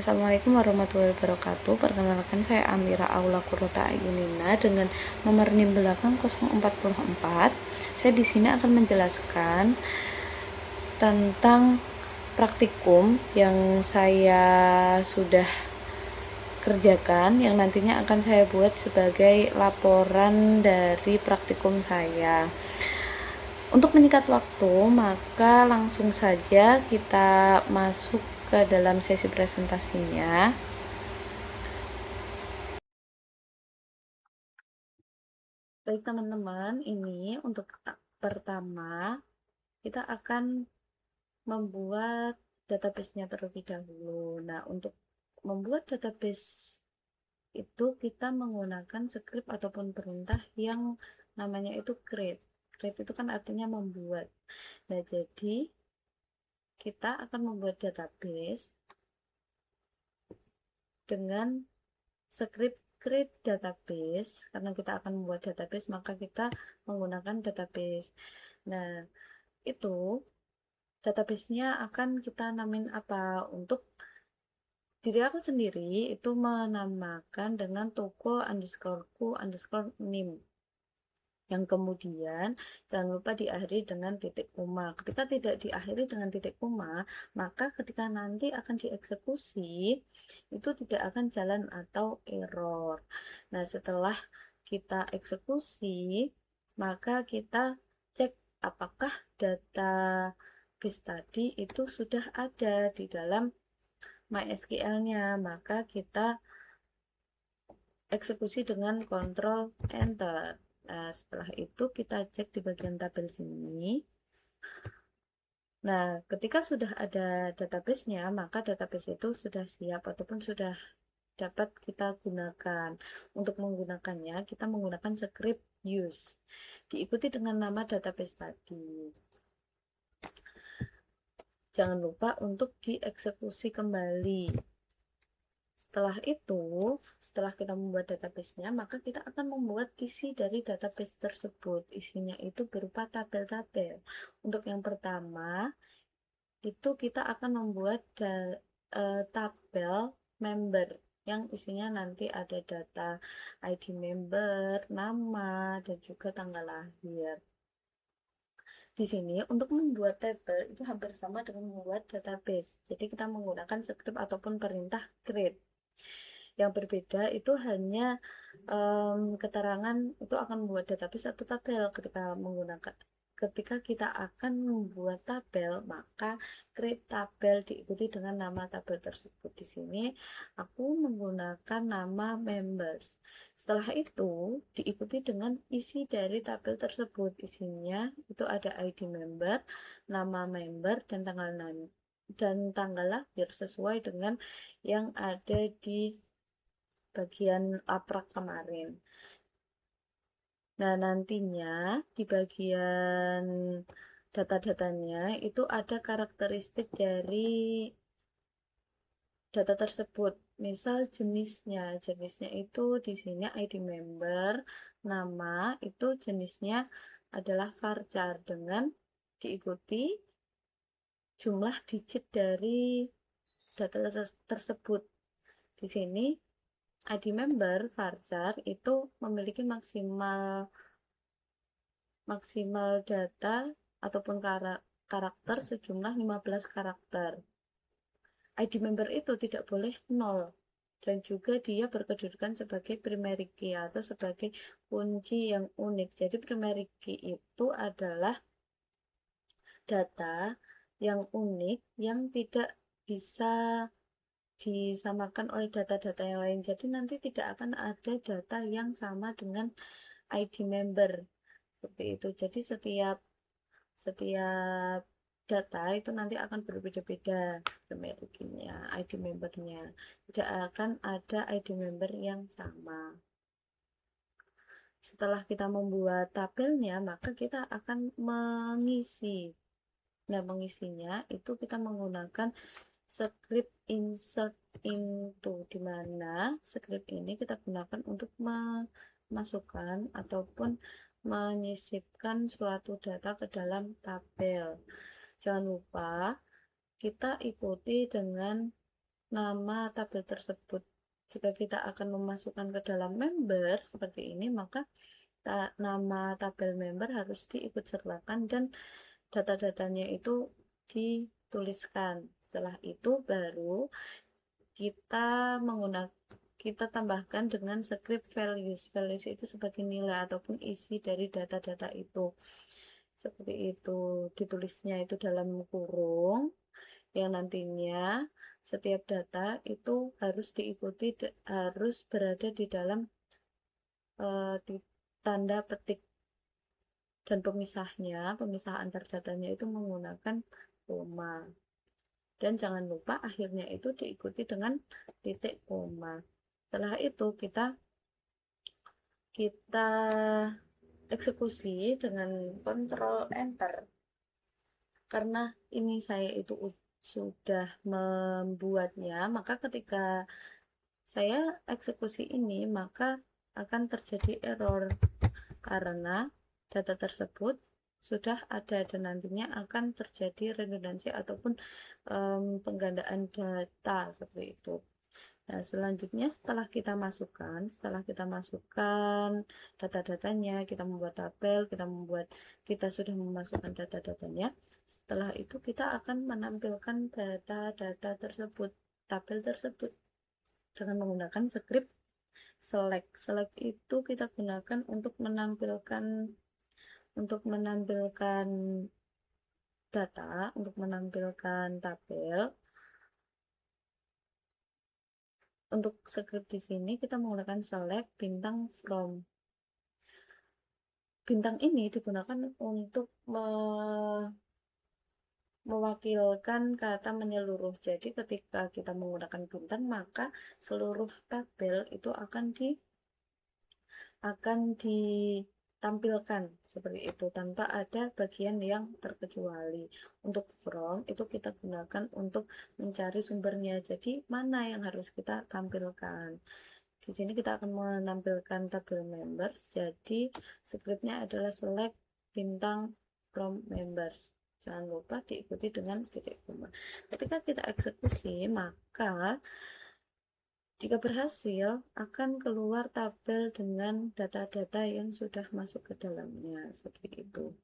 Assalamualaikum warahmatullahi wabarakatuh. Perkenalkan, saya Amira Aula Kurota Ayunina dengan nomor NIM belakang 044. Saya di sini akan menjelaskan tentang praktikum yang saya sudah kerjakan, yang nantinya akan saya buat sebagai laporan dari praktikum saya. Untuk menyingkat waktu, maka langsung saja kita masuk ke dalam sesi presentasinya. Baik teman-teman, ini untuk pertama kita akan membuat database-nya terlebih dahulu. Nah, untuk membuat database itu kita menggunakan script ataupun perintah yang namanya itu create. Create itu kan artinya membuat. Nah, jadi kita akan membuat database dengan script create database. Karena kita akan membuat database, maka kita menggunakan database. Nah, itu database-nya akan kita namain apa. Untuk diri aku sendiri itu menamakan dengan toko_ku_nim, yang kemudian jangan lupa diakhiri dengan titik koma. Ketika tidak diakhiri dengan titik koma, maka ketika nanti akan dieksekusi itu tidak akan jalan atau error. Nah, setelah kita eksekusi, maka kita cek apakah data base tadi itu sudah ada di dalam MySQL-nya. Maka kita eksekusi dengan Ctrl Enter. Nah, setelah itu kita cek di bagian tabel sini. Nah, ketika sudah ada database-nya, maka database itu sudah siap ataupun sudah dapat kita gunakan. Untuk menggunakannya, kita menggunakan script use, diikuti dengan nama database tadi. Jangan lupa untuk dieksekusi kembali. Setelah itu, setelah kita membuat database-nya, maka kita akan membuat isi dari database tersebut. Isinya itu berupa tabel-tabel. Untuk yang pertama, itu kita akan membuat tabel member yang isinya nanti ada data ID member, nama, dan juga tanggal lahir. Di sini untuk membuat tabel itu hampir sama dengan membuat database. Jadi kita menggunakan script ataupun perintah create. Yang berbeda itu hanya keterangan itu akan membuat database atau tabel. Ketika kita akan membuat tabel, maka create tabel diikuti dengan nama tabel tersebut. Di sini aku menggunakan nama members. Setelah itu diikuti dengan isi dari tabel tersebut. Isinya itu ada ID member, nama member, dan tanggal lahir sesuai dengan yang ada di bagian laprak kemarin. Nah, nantinya di bagian data-datanya itu ada karakteristik dari data tersebut. Misal jenisnya itu di sini ID member, nama itu jenisnya adalah varchar dengan diikuti jumlah digit dari data tersebut. Di sini ID member varchar itu memiliki maksimal data ataupun karakter sejumlah 15 karakter. ID member itu tidak boleh 0, dan juga dia berkedudukan sebagai primary key atau sebagai kunci yang unik. Jadi primary key itu adalah data yang unik yang tidak bisa disamakan oleh data-data yang lain. Jadi nanti tidak akan ada data yang sama dengan ID member seperti itu. Jadi setiap data itu nanti akan berbeda-beda memilikinya ID membernya. Tidak akan ada ID member yang sama. Setelah kita membuat tabelnya, maka kita akan mengisi. Nah, mengisinya itu kita menggunakan script insert into, di mana script ini kita gunakan untuk memasukkan ataupun menyisipkan suatu data ke dalam tabel. Jangan lupa kita ikuti dengan nama tabel tersebut. Jika kita akan memasukkan ke dalam member seperti ini, maka nama tabel member harus diikut sertakan dan data-datanya itu dituliskan. Setelah itu baru kita menggunakan kita tambahkan dengan script values. Values itu sebagai nilai ataupun isi dari data-data itu. Seperti itu, ditulisnya itu dalam kurung yang nantinya setiap data itu harus diikuti, harus berada di dalam di tanda petik, dan pemisah antar datanya itu menggunakan koma. Dan jangan lupa akhirnya itu diikuti dengan titik koma. Setelah itu kita eksekusi dengan Ctrl Enter. Karena ini saya itu sudah membuatnya, maka ketika saya eksekusi ini maka akan terjadi error karena data tersebut sudah ada dan nantinya akan terjadi redundansi ataupun penggandaan data seperti itu. Nah, selanjutnya setelah kita masukkan data-datanya, kita membuat tabel, kita sudah memasukkan data-datanya. Setelah itu kita akan menampilkan data-data tersebut, tabel tersebut dengan menggunakan script select. Select itu kita gunakan untuk menampilkan data, untuk menampilkan tabel. Untuk script di sini kita menggunakan select bintang from. Bintang ini digunakan untuk mewakilkan kata menyeluruh. Jadi ketika kita menggunakan bintang, maka seluruh tabel itu akan ditampilkan seperti itu tanpa ada bagian yang terkecuali. Untuk from itu kita gunakan untuk mencari sumbernya. Jadi mana yang harus kita tampilkan. Di sini kita akan menampilkan tabel members. Jadi scriptnya adalah select bintang from members. Jangan lupa diikuti dengan titik koma. Ketika kita eksekusi, maka jika berhasil akan keluar tabel dengan data-data yang sudah masuk ke dalamnya. Seperti itu.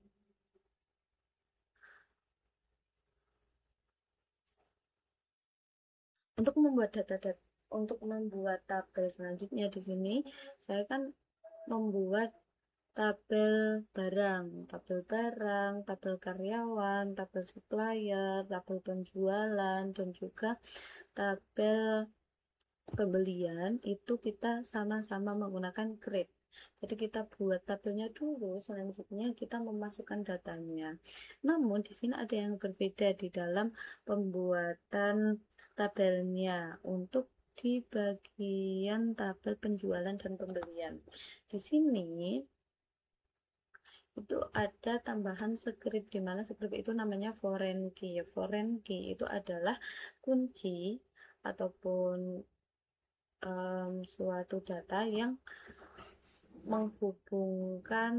Untuk membuat tabel selanjutnya di sini saya kan membuat tabel barang, tabel karyawan, tabel supplier, tabel penjualan, dan juga tabel pembelian. Itu kita sama-sama menggunakan create. Jadi kita buat tabelnya dulu, selanjutnya kita memasukkan datanya. Namun di sini ada yang berbeda di dalam pembuatan tabelnya untuk di bagian tabel penjualan dan pembelian. Di sini itu ada tambahan script, di mana script itu namanya foreign key. Foreign key itu adalah kunci ataupun suatu data yang menghubungkan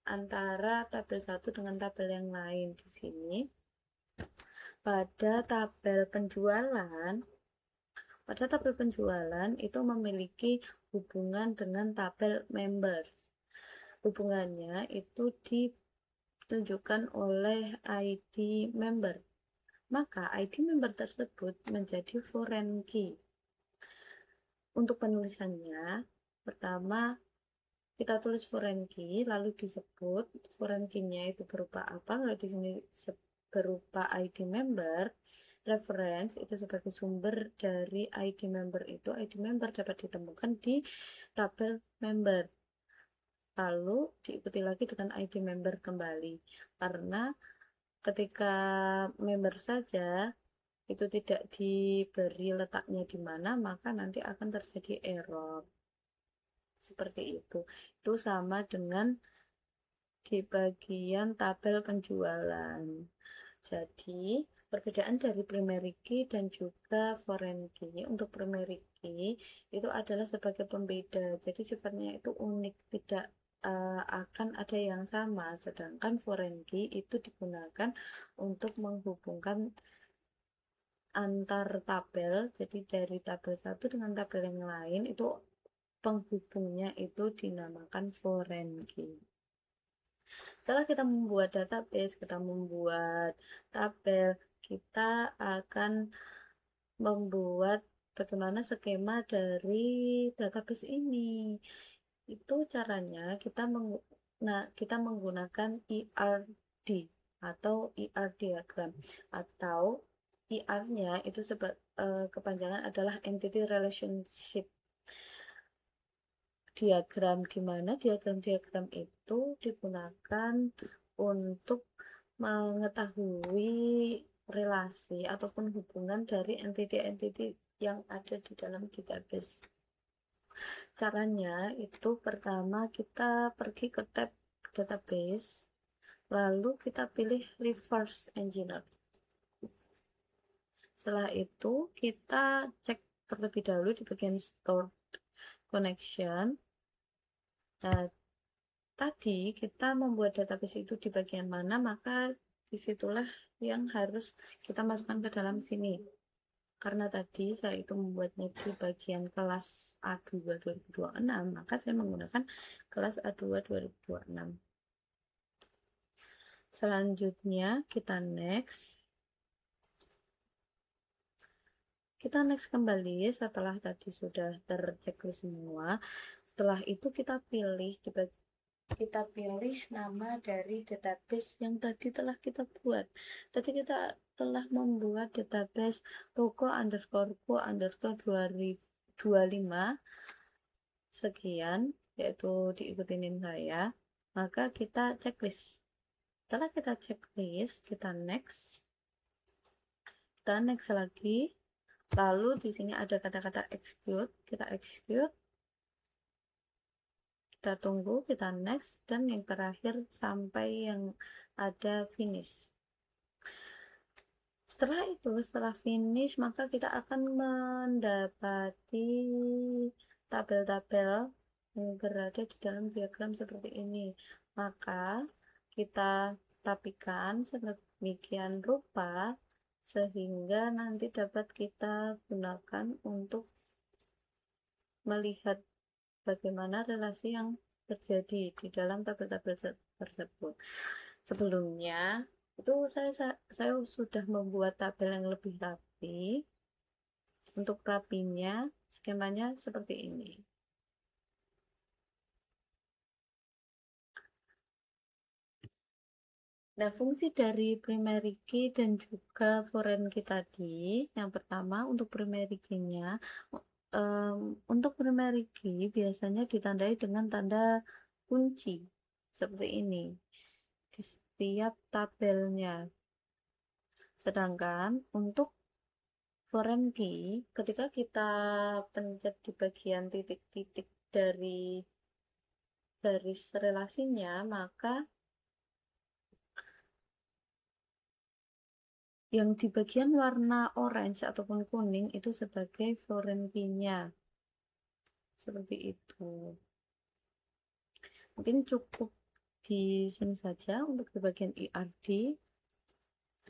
antara tabel satu dengan tabel yang lain. Di sini pada tabel penjualan itu memiliki hubungan dengan tabel members. Hubungannya itu ditunjukkan oleh ID member. Maka ID member tersebut menjadi foreign key. Untuk penulisannya, pertama kita tulis foreign key, lalu disebut foreign key-nya itu berupa apa. Kalau di sini berupa ID member, reference itu sebagai sumber dari ID member itu. ID member dapat ditemukan di tabel member. Lalu diikuti lagi dengan ID member kembali. Karena ketika member saja itu tidak diberi letaknya di mana, maka nanti akan terjadi error. Seperti itu. Itu sama dengan di bagian tabel penjualan. Jadi, perbedaan dari primary key dan juga foreign key. Untuk primary key itu adalah sebagai pembeda. Jadi sifatnya itu unik, tidak akan ada yang sama. Sedangkan foreign key itu digunakan untuk menghubungkan antar tabel, jadi dari tabel satu dengan tabel yang lain itu penghubungnya itu dinamakan foreign key. Setelah kita membuat database, kita membuat tabel, kita akan membuat bagaimana skema dari database ini. Itu caranya kita menggunakan ERD atau ER diagram, atau ER-nya itu kepanjangan adalah Entity Relationship Diagram, di mana diagram-diagram itu digunakan untuk mengetahui relasi ataupun hubungan dari entity-entity yang ada di dalam database. Caranya itu pertama kita pergi ke tab database, lalu kita pilih reverse engineer. Setelah itu kita cek terlebih dahulu di bagian stored connection. Nah, tadi kita membuat database itu di bagian mana, maka disitulah yang harus kita masukkan ke dalam sini. Karena tadi saya itu membuatnya di bagian kelas A2 2026, maka saya menggunakan kelas A2 2026. Selanjutnya kita next. Kita next kembali setelah tadi sudah terchecklist semua. Setelah itu kita pilih nama dari database yang tadi telah kita buat. Tadi kita telah membuat database toko_co_co_25 sekian, yaitu diikuti NIM saya. Maka kita checklist. Setelah kita checklist, kita next lagi. Lalu di sini ada kata-kata execute, kita execute. Kita tunggu, kita next, dan yang terakhir sampai yang ada finish. Setelah finish, maka kita akan mendapati tabel-tabel yang berada di dalam diagram seperti ini. Maka kita rapikan sedemikian rupa sehingga nanti dapat kita gunakan untuk melihat bagaimana relasi yang terjadi di dalam tabel-tabel tersebut. Sebelumnya itu saya sudah membuat tabel yang lebih rapi. Untuk rapinya skemanya seperti ini. Nah, fungsi dari primary key dan juga foreign key tadi, yang pertama untuk primary key-nya, untuk primary key biasanya ditandai dengan tanda kunci seperti ini di setiap tabelnya. Sedangkan untuk foreign key, ketika kita pencet di bagian titik-titik dari garis relasinya, maka yang di bagian warna orange ataupun kuning itu sebagai foreign key-nya. Seperti itu. Mungkin cukup di sini saja untuk di bagian ERD.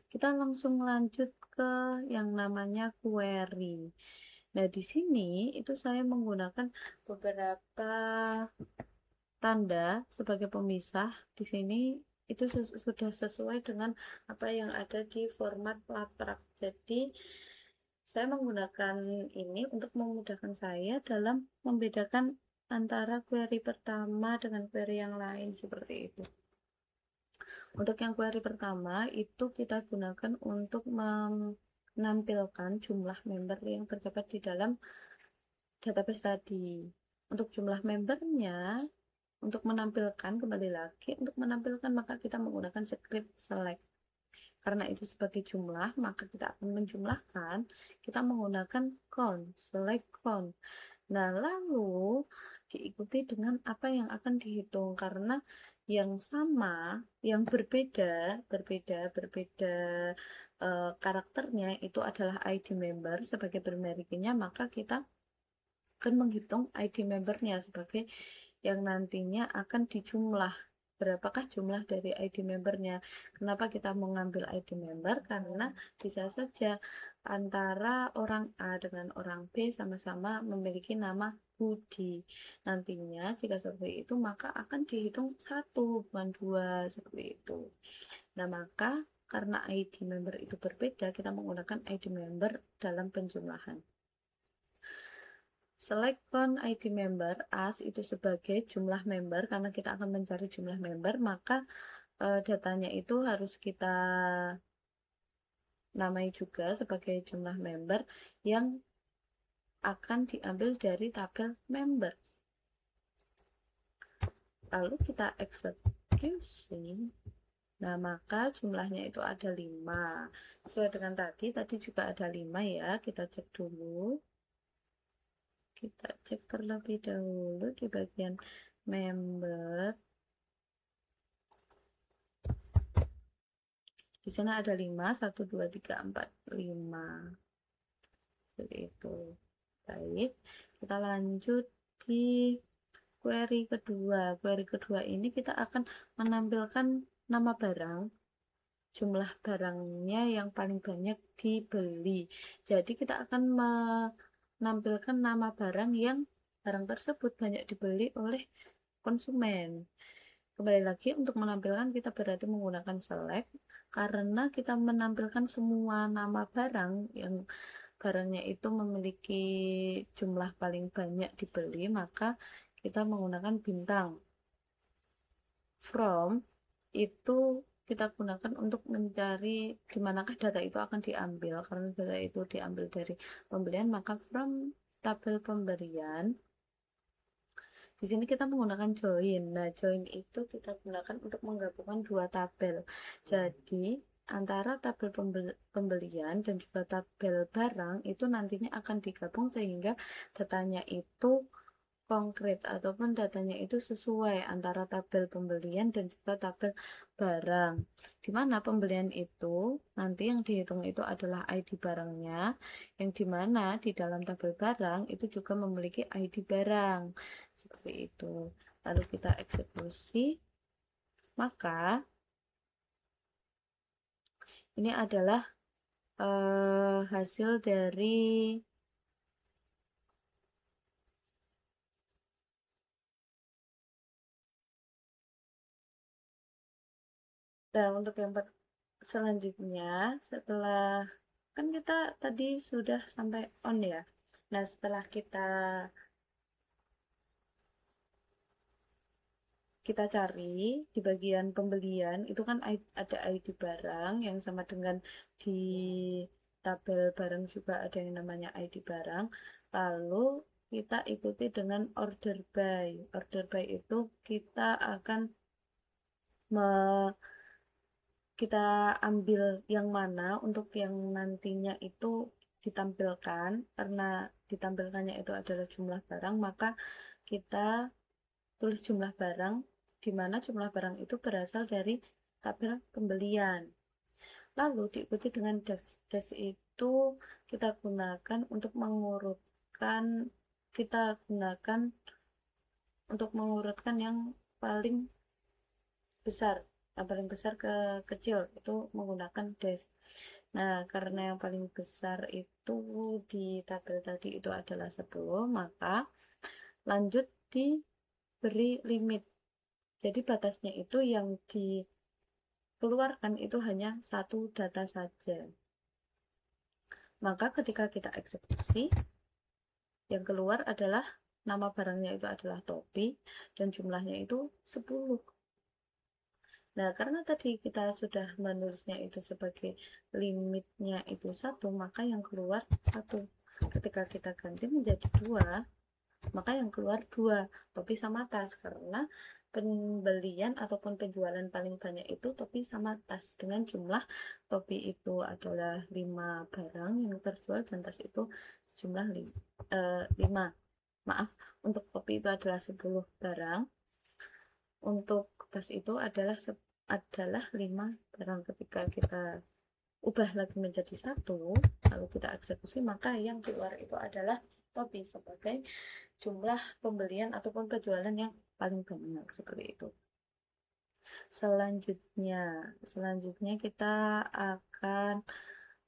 Kita langsung lanjut ke yang namanya query. Nah, di sini itu saya menggunakan beberapa tanda sebagai pemisah. Di sini itu sudah sesuai dengan apa yang ada di format laprak. Jadi saya menggunakan ini untuk memudahkan saya dalam membedakan antara query pertama dengan query yang lain seperti itu. Untuk yang query pertama itu kita gunakan untuk menampilkan jumlah member yang terdapat di dalam database tadi. Untuk jumlah membernya, untuk menampilkan, kembali lagi, untuk menampilkan maka kita menggunakan script select. Karena itu sebagai jumlah, maka kita akan menjumlahkan, kita menggunakan count, select count. Nah, lalu diikuti dengan apa yang akan dihitung, karena yang sama, yang berbeda karakternya itu adalah ID member sebagai primary key-nya, maka kita akan menghitung ID membernya sebagai yang nantinya akan dijumlah berapakah jumlah dari ID membernya. Kenapa kita mengambil ID member? Karena bisa saja antara orang A dengan orang B sama-sama memiliki nama Budi. Nantinya jika seperti itu maka akan dihitung satu bukan dua, seperti itu. Nah, maka karena ID member itu berbeda, kita menggunakan ID member dalam penjumlahan. Select count ID member as itu sebagai jumlah member, karena kita akan mencari jumlah member, maka datanya itu harus kita namai juga sebagai jumlah member yang akan diambil dari tabel members. Lalu kita eksekusi. Nah, maka jumlahnya itu ada 5. Sesuai dengan tadi juga ada 5 ya. Kita cek dulu. Kita cek terlebih dahulu di bagian member. Di sana ada 5, 1, 2, 3, 4, 5. Seperti itu. Baik, kita lanjut di query kedua. Query kedua ini kita akan menampilkan nama barang, jumlah barangnya yang paling banyak dibeli. Jadi kita akan menampilkan nama barang yang barang tersebut banyak dibeli oleh konsumen. Kembali lagi, untuk menampilkan kita berarti menggunakan select, karena kita menampilkan semua nama barang yang barangnya itu memiliki jumlah paling banyak dibeli, maka kita menggunakan bintang. From itu kita gunakan untuk mencari di manakah data itu akan diambil. Karena data itu diambil dari pembelian, maka from tabel pembelian. Di sini kita menggunakan join. Nah, join itu kita gunakan untuk menggabungkan dua tabel. Jadi, antara tabel pembelian dan juga tabel barang itu nantinya akan digabung sehingga datanya itu konkret ataupun datanya itu sesuai antara tabel pembelian dan juga tabel barang. Di mana pembelian itu nanti yang dihitung itu adalah ID barangnya, yang dimana di dalam tabel barang itu juga memiliki ID barang. Seperti itu. Lalu kita eksekusi, maka ini adalah hasil dari untuk yang selanjutnya, setelah kan kita tadi sudah sampai on ya. Nah, setelah kita cari di bagian pembelian itu kan ada ID barang yang sama dengan di tabel barang juga ada yang namanya ID barang. Lalu kita ikuti dengan order by. Order by itu kita akan kita ambil yang mana untuk yang nantinya itu ditampilkan. Karena ditampilkannya itu adalah jumlah barang, maka kita tulis jumlah barang, di mana jumlah barang itu berasal dari tabel pembelian. Lalu diikuti dengan dash. Dash itu kita gunakan untuk mengurutkan, yang paling besar, ke kecil itu menggunakan dash. Nah, karena yang paling besar itu di tabel tadi itu adalah 10, maka lanjut diberi limit. Jadi batasnya itu yang dikeluarkan itu hanya satu data saja. Maka ketika kita eksekusi, yang keluar adalah nama barangnya itu adalah topi dan jumlahnya itu 10. Nah, karena tadi kita sudah menulisnya itu sebagai limitnya itu 1, maka yang keluar 1. Ketika kita ganti menjadi 2, maka yang keluar 2 topi sama tas, karena pembelian ataupun penjualan paling banyak itu topi sama tas, dengan jumlah topi itu adalah 5 barang yang terjual dan tas itu sejumlah 5. Maaf, untuk topi itu adalah 10 barang, untuk tas itu adalah 5 barang. Ketika kita ubah lagi menjadi 1, lalu kita eksekusi, maka yang keluar itu adalah topi sebagai jumlah pembelian ataupun penjualan yang paling banyak, seperti itu. Selanjutnya kita akan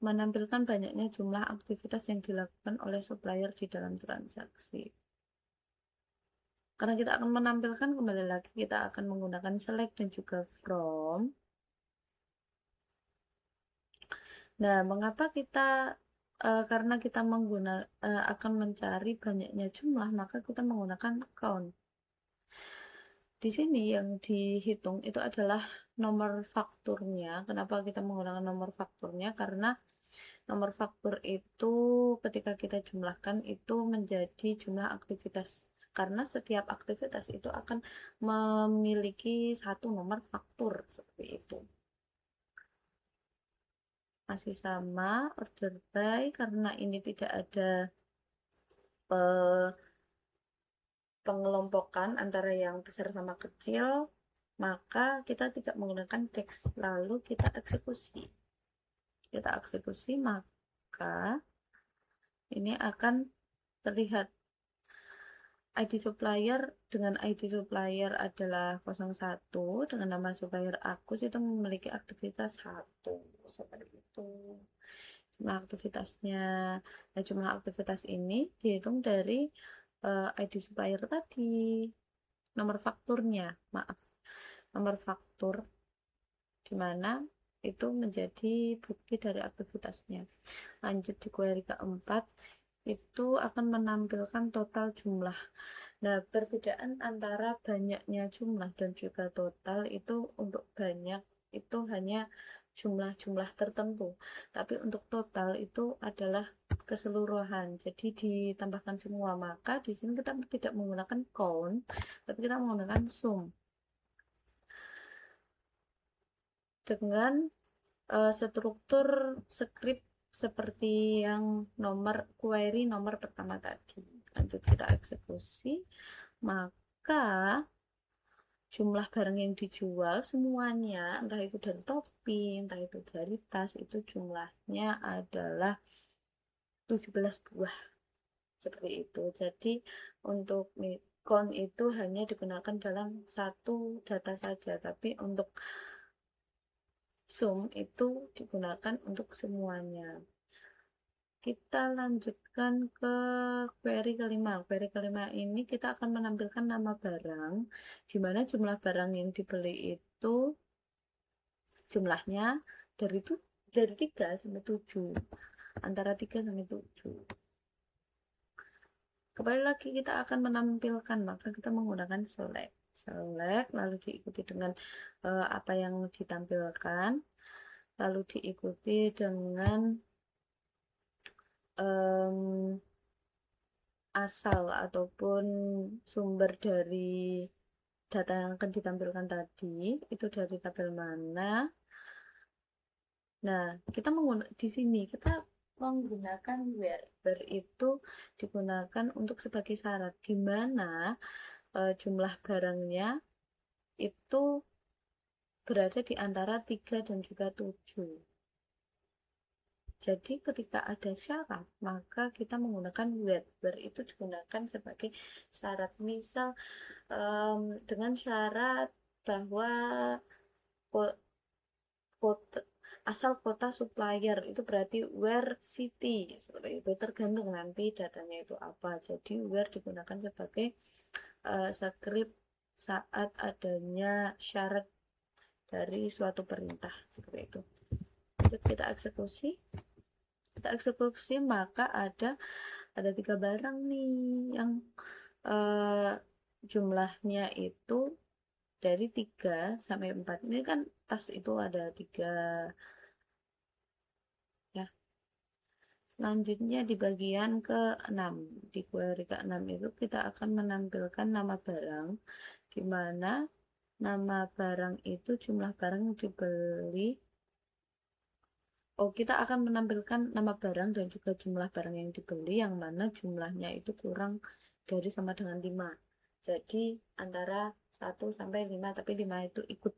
menampilkan banyaknya jumlah aktivitas yang dilakukan oleh supplier di dalam transaksi. Karena kita akan menampilkan, kembali lagi kita akan menggunakan select dan juga from. Nah, mengapa kita karena kita akan mencari banyaknya jumlah, maka kita menggunakan count. Di sini yang dihitung itu adalah nomor fakturnya. Kenapa kita menggunakan nomor fakturnya? Karena nomor faktur itu ketika kita jumlahkan itu menjadi jumlah aktivitas. Karena setiap aktivitas itu akan memiliki satu nomor faktur seperti itu. Masih sama order by, karena ini tidak ada pengelompokan antara yang besar sama kecil, maka kita tidak menggunakan teks, lalu kita eksekusi, maka ini akan terlihat ID supplier dengan ID supplier adalah 01, dengan nama supplier Agus itu memiliki aktivitas 1 seperti itu. Jumlah aktivitasnya, nah jumlah aktivitas ini dihitung dari ID supplier tadi, nomor fakturnya, nomor faktur dimana itu menjadi bukti dari aktivitasnya. Lanjut di query keempat, itu akan menampilkan total jumlah. Nah, perbedaan antara banyaknya jumlah dan juga total itu, untuk banyak itu hanya jumlah-jumlah tertentu, tapi untuk total itu adalah keseluruhan, jadi ditambahkan semua. Maka di sini kita tidak menggunakan count, tapi kita menggunakan sum dengan struktur script seperti yang query nomor pertama tadi. Lanjut kita eksekusi, maka jumlah barang yang dijual semuanya, entah itu dari topi, entah itu dari tas, itu jumlahnya adalah 17 buah seperti itu. Jadi untuk count itu hanya digunakan dalam satu data saja, tapi untuk sum itu digunakan untuk semuanya. Kita lanjutkan ke query kelima. Query kelima ini kita akan menampilkan nama barang, di mana jumlah barang yang dibeli itu jumlahnya dari 3 sampai 7, antara 3 sampai 7. Kembali lagi kita akan menampilkan, maka kita menggunakan select, lalu diikuti dengan apa yang ditampilkan, lalu diikuti dengan asal ataupun sumber dari data yang akan ditampilkan tadi, itu dari tabel mana. Nah, di sini kita menggunakan where itu digunakan untuk sebagai syarat, di mana jumlah barangnya itu berada di antara 3 dan juga 7. Jadi ketika ada syarat, maka kita menggunakan where itu digunakan sebagai syarat. Misal dengan syarat bahwa asal kota supplier, itu berarti where city, seperti itu, tergantung nanti datanya itu apa. Jadi where digunakan sebagai script saat adanya syarat dari suatu perintah seperti itu. Lanjut kita eksekusi, maka ada 3 barang nih yang jumlahnya itu dari 3 sampai 4. Ini kan tas itu ada 3 ya. Selanjutnya di bagian ke-6, di query ke-6 itu kita akan menampilkan nama barang, di mana nama barang itu jumlah barang yang dibeli. Kita akan menampilkan nama barang dan juga jumlah barang yang dibeli, yang mana jumlahnya itu kurang dari sama dengan 5. Jadi antara 1 sampai 5, tapi 5 itu ikut.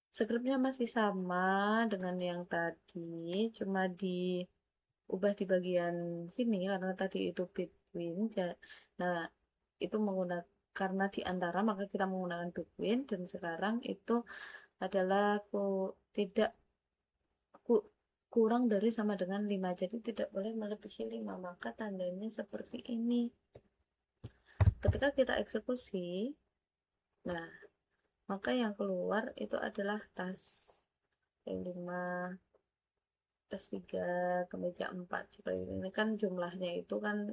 Scriptnya masih sama dengan yang tadi, cuma diubah di bagian sini karena tadi itu between. Nah, itu menggunakan karena di antara maka kita menggunakan between, dan sekarang itu adalah tidak kurang dari sama dengan 5, jadi tidak boleh melebihi 5, maka tandanya seperti ini. Ketika kita eksekusi, nah maka yang keluar itu adalah tas 5, tas 3, kemeja 4. Seperti ini kan jumlahnya itu kan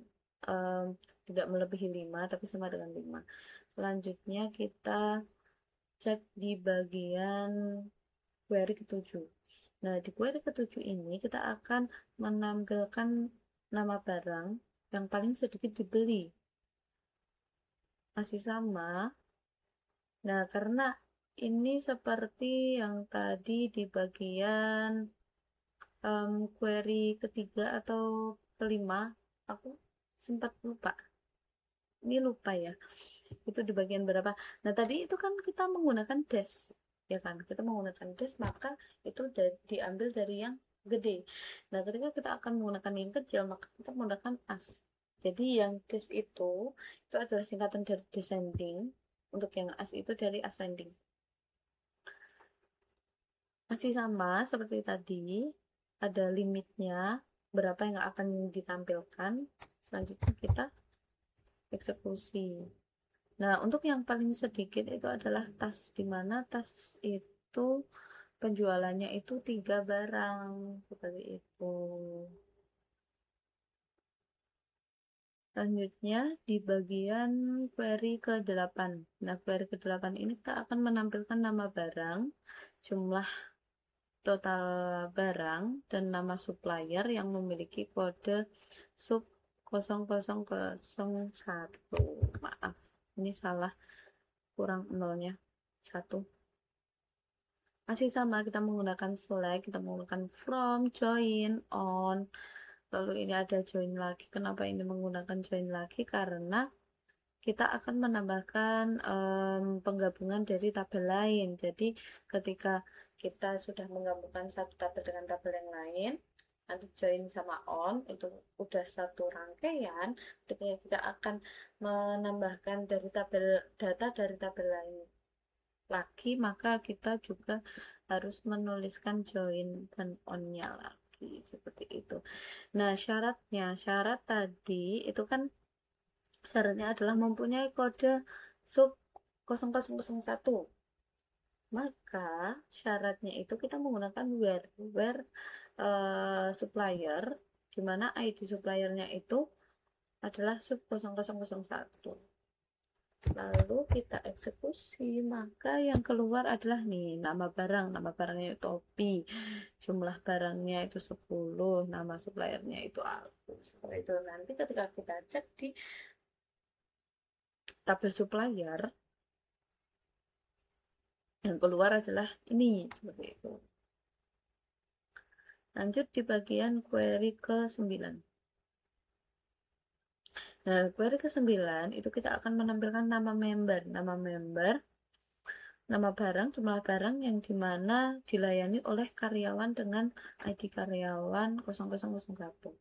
tidak melebihi 5 tapi sama dengan 5. Selanjutnya kita cek di bagian query ketujuh. Nah, di query ketujuh ini kita akan menampilkan nama barang yang paling sedikit dibeli. Masih sama. Nah, karena ini seperti yang tadi di bagian query ketiga atau kelima, aku sempat lupa. Ini lupa ya. Itu di bagian berapa. Nah, tadi itu kan kita menggunakan dash, ya kan? Kita menggunakan dash, maka itu diambil dari yang gede. Nah, ketika kita akan menggunakan yang kecil, maka kita menggunakan as. Jadi yang dash itu adalah singkatan dari descending. Untuk yang as itu dari ascending. Masih sama seperti tadi, ada limitnya berapa yang akan ditampilkan. Selanjutnya kita eksekusi. Nah, untuk yang paling sedikit itu adalah tas, di mana tas itu penjualannya itu 3 barang, seperti itu. Selanjutnya di bagian query ke-8. Nah, query ke-8 ini kita akan menampilkan nama barang, jumlah total barang, dan nama supplier yang memiliki kode sub 0001. Maaf, ini salah, kurang nolnya 1. Masih sama, kita menggunakan select, kita menggunakan from, join, on, lalu ini ada join lagi. Kenapa ini menggunakan join lagi? Karena kita akan menambahkan penggabungan dari tabel lain. Jadi ketika kita sudah menggabungkan satu tabel dengan tabel yang lain, nanti join sama on itu udah satu rangkaian. Ketika kita akan menambahkan dari tabel data dari tabel lain lagi, maka kita juga harus menuliskan join dan on-nya lagi, seperti itu. Nah, syarat tadi itu kan syaratnya adalah mempunyai kode sub 0001. Maka syaratnya itu kita menggunakan where supplier, di mana ID suppliernya itu adalah sub 0001. Lalu kita eksekusi, maka yang keluar adalah nih nama barangnya itu topi, jumlah barangnya itu 10, nama suppliernya itu aku. Seperti itu. Nanti ketika kita cek di tabel supplier, yang keluar adalah ini, seperti itu. Lanjut di bagian query ke-9. Nah, query ke-9 itu kita akan menampilkan nama member, nama barang, jumlah barang yang dimana dilayani oleh karyawan dengan ID karyawan 0001.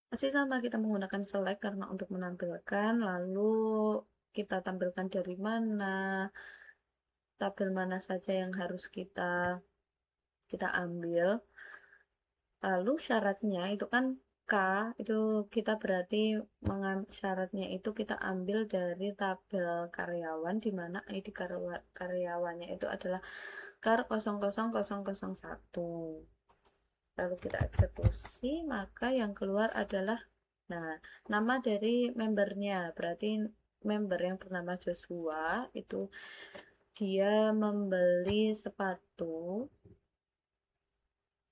Masih sama, kita menggunakan select karena untuk menampilkan, lalu kita tampilkan dari mana, tabel mana saja yang harus kita ambil. Lalu syaratnya itu kan K, itu kita berarti syaratnya itu kita ambil dari tabel karyawan, di mana ID karyawannya itu adalah kar 00001. Lalu kita eksekusi, maka yang keluar adalah nama dari membernya. Berarti member yang bernama Joshua itu dia membeli sepatu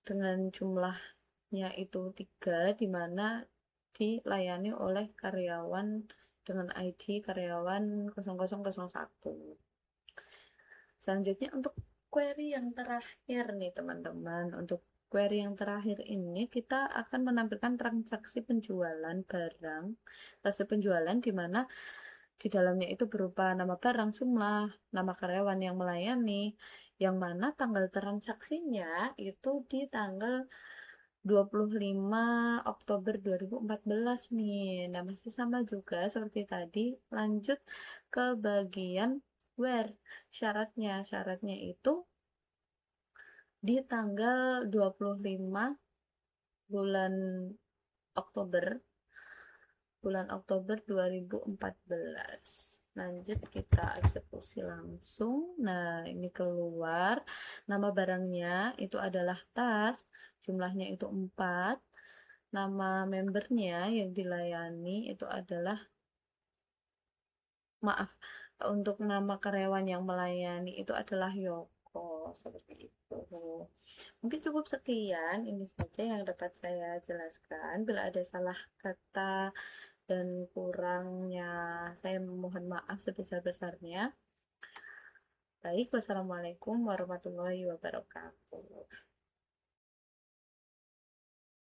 dengan jumlahnya itu 3, di mana dilayani oleh karyawan dengan ID karyawan 0001. Selanjutnya untuk query yang terakhir nih teman-teman, untuk query yang terakhir ini kita akan menampilkan transaksi penjualan barang, transaksi penjualan di mana di dalamnya itu berupa nama barang, jumlah, nama karyawan yang melayani, yang mana tanggal transaksinya itu di tanggal 25 Oktober 2014 nih. Nah, masih sama juga seperti tadi, lanjut ke bagian where. Syaratnya itu di tanggal 25 bulan Oktober bulan Oktober 2014. Lanjut kita eksekusi langsung. Nah, ini keluar nama barangnya itu adalah tas, jumlahnya itu 4. Nama membernya yang dilayani itu adalah, maaf, untuk nama karyawan yang melayani itu adalah Yoko, seperti itu. Mungkin cukup sekian, ini saja yang dapat saya jelaskan. Bila ada salah kata dan kurangnya, saya mohon maaf sebesar-besarnya. Baik, wassalamualaikum warahmatullahi wabarakatuh.